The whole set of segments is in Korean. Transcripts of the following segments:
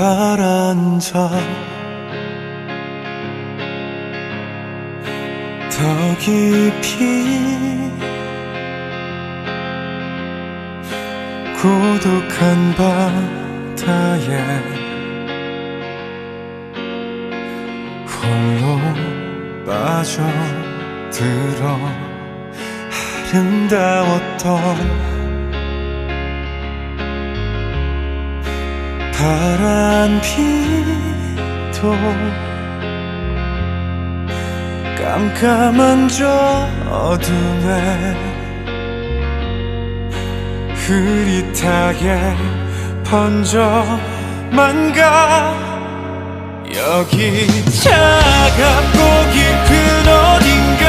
가라앉아 더 깊이 고독한 바다에 홀로 빠져들어 아름다웠던 파란 피도 깜깜한 저 어둠에 흐릿하게 번져만 가 여기 차갑고 깊은 어딘가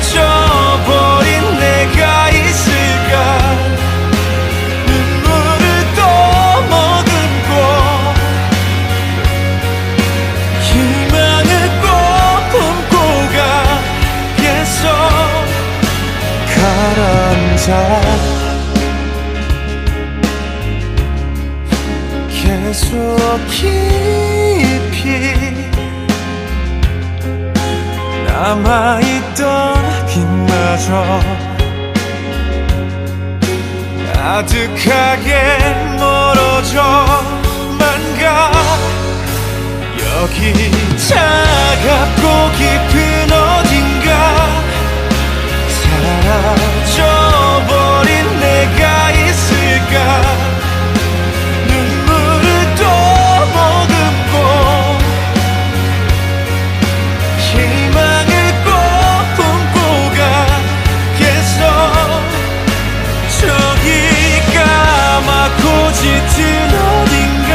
사라져버린 내가 있을까 가라앉아 계속 깊이 남아있던 빛마저 아득하게 멀어져만 가 여기 차갑고 깊은 어딘가 사라져버린 내가 있을까 눈물을 또 머금고 희망을 꼭 품고 가겠어 저기 까맣고 짙은 어딘가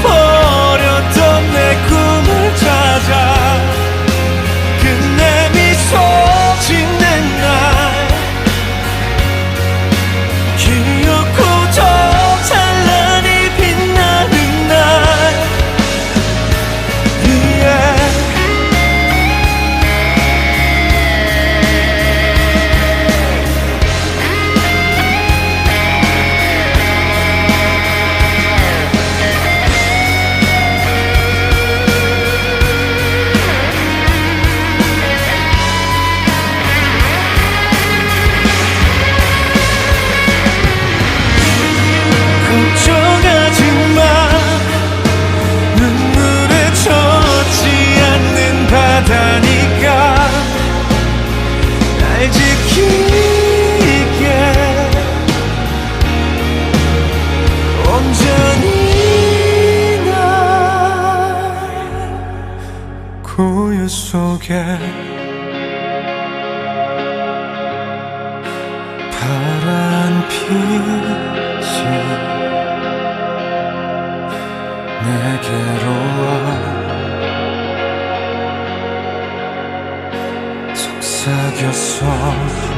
잃어버렸던 내 꿈을 찾아 짓는 날 기억고 더 찬란히 빛나는 날 위에 바다니까 날 지키게 온전히 날 고요 속에 파란 빛이 내게로 와 속삭였어